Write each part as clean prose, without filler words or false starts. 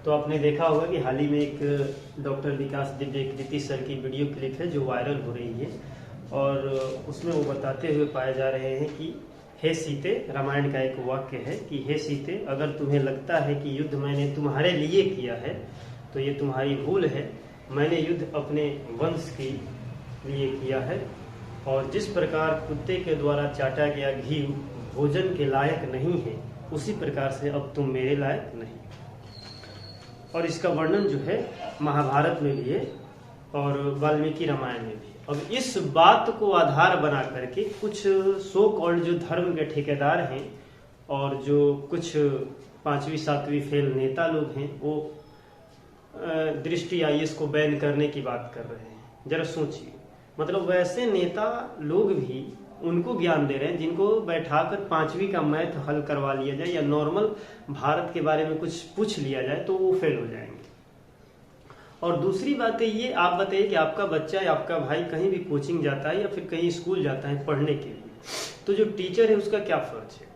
तो आपने देखा होगा कि हाल ही में एक डॉक्टर विकास दिव्यकृति सर की वीडियो क्लिप है जो वायरल हो रही है और उसमें वो बताते हुए पाए जा रहे हैं कि हे सीते, रामायण का एक वाक्य है कि हे सीते, अगर तुम्हें लगता है कि युद्ध मैंने तुम्हारे लिए किया है तो ये तुम्हारी भूल है। मैंने युद्ध अपने वंश के लिए किया है और जिस प्रकार कुत्ते के द्वारा चाटा गया घी भोजन के लायक नहीं है, उसी प्रकार से अब तुम मेरे लायक नहीं। और इसका वर्णन जो है महाभारत में भी है और वाल्मीकि रामायण में भी। अब इस बात को आधार बना करके कुछ सो कॉल्ड जो धर्म के ठेकेदार हैं और जो कुछ 5वीं 7वीं फेल नेता लोग हैं, वो दृष्टि आईएएस को बैन करने की बात कर रहे हैं। जरा सोचिए, मतलब वैसे नेता लोग भी उनको ज्ञान दे रहे हैं जिनको बैठाकर 5वीं का मैथ हल करवा लिया जाए या नॉर्मल भारत के बारे में कुछ पूछ लिया जाए तो वो फेल हो जाएंगे। और दूसरी बात है ये, आप बताइए कि आपका बच्चा या आपका भाई कहीं भी कोचिंग जाता है या फिर कहीं स्कूल जाता है पढ़ने के लिए, तो जो टीचर है उसका क्या फर्ज है?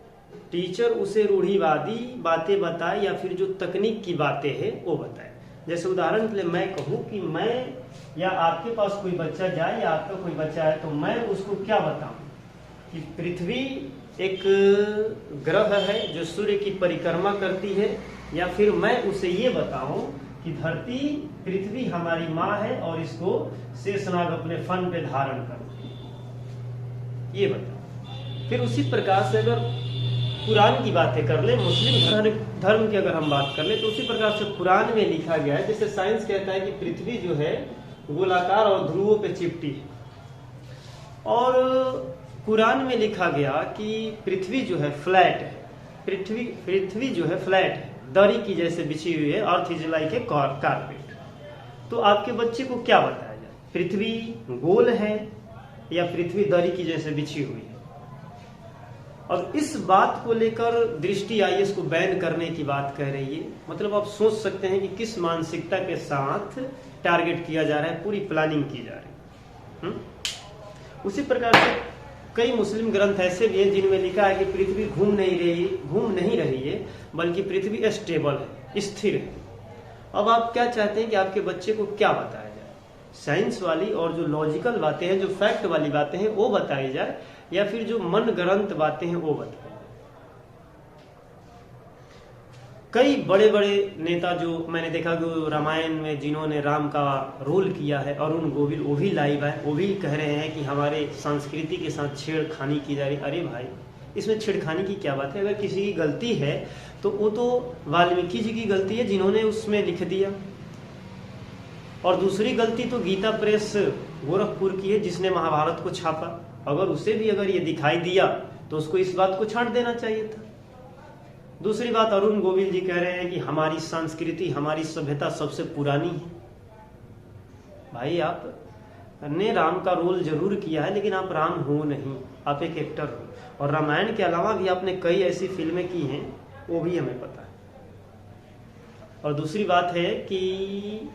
टीचर उसे रूढ़िवादी बातें बताए या फिर जो तकनीक की बातें हैं वो बताए। जैसे उदाहरण के लिए मैं कहूँ कि मैं या आपके पास कोई बच्चा जाए या आपका कोई बच्चा है तो मैं उसको क्या बताऊं कि पृथ्वी एक ग्रह है जो सूर्य की परिक्रमा करती है, या फिर मैं उसे ये बताऊं कि धरती पृथ्वी हमारी माँ है और इसको शेषनाग अपने फन पे धारण करते हैं, ये बताओ। फिर उसी प्रकार से अगर कुरान की बातें कर ले, मुस्लिम धर्म की अगर हम बात कर ले, तो उसी प्रकार से कुरान में लिखा गया है, जैसे साइंस कहता है कि पृथ्वी जो है गोलाकार और ध्रुवों पे चिपटी है, और कुरान में लिखा गया कि पृथ्वी जो है फ्लैट है, पृथ्वी जो है फ्लैट है, दरी की जैसे बिछी हुई है, earth is like a carpet. तो आपके बच्चे को क्या बताया जाए, पृथ्वी गोल है या पृथ्वी दरी की जैसे बिछी हुई है? और इस बात को लेकर दृष्टि आईएएस को बैन करने की बात कह रही है। मतलब आप सोच सकते हैं कि किस मानसिकता के साथ टारगेट किया जा रहा है, पूरी प्लानिंग की जा रही है। उसी प्रकार से कई मुस्लिम ग्रंथ ऐसे भी हैं जिनमें लिखा है कि पृथ्वी घूम नहीं रही है, बल्कि पृथ्वी स्टेबल है, स्थिर है। अब आप क्या चाहते हैं कि आपके बच्चे को क्या बताया जाए? साइंस वाली और जो लॉजिकल बातें हैं, जो फैक्ट वाली बातें हैं वो बताई जाए, या फिर जो मन गढ़ंत बातें हैं वो बताई जाए? कई बड़े बड़े नेता जो मैंने देखा कि रामायण में जिन्होंने राम का रोल किया है, अरुण गोविल, वो भी लाइव है, वो भी कह रहे हैं कि हमारे संस्कृति के साथ छेड़खानी की जा रही। अरे भाई, इसमें छेड़खानी की क्या बात है? अगर किसी की गलती है तो वो तो वाल्मीकि जी की गलती है जिन्होंने उसमें लिख दिया, और दूसरी गलती तो गीता प्रेस गोरखपुर की है जिसने महाभारत को छापा। अगर उसे भी अगर ये दिखाई दिया तो उसको इस बात को छांट देना चाहिए था। दूसरी बात, अरुण गोविल जी कह रहे हैं कि हमारी संस्कृति, हमारी सभ्यता सबसे पुरानी है। भाई, आपने राम का रोल जरूर किया है, लेकिन आप राम हो नहीं, आप एक एक्टर हो। और रामायण के अलावा भी आपने कई ऐसी फिल्में की हैं, वो भी हमें पता है। और दूसरी बात है कि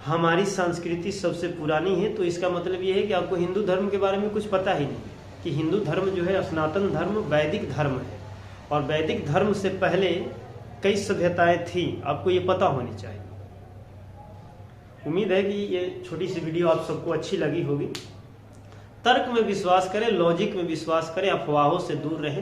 हमारी संस्कृति सबसे पुरानी है, तो इसका मतलब ये है कि आपको हिंदू धर्म के बारे में कुछ पता ही नहीं कि हिंदू धर्म जो है सनातन धर्म वैदिक धर्म है, और वैदिक धर्म से पहले कई सभ्यताएं थी, आपको ये पता होनी चाहिए। उम्मीद है कि ये छोटी सी वीडियो आप सबको अच्छी लगी होगी। तर्क में विश्वास करें, लॉजिक में विश्वास करें, अफवाहों से दूर रहें।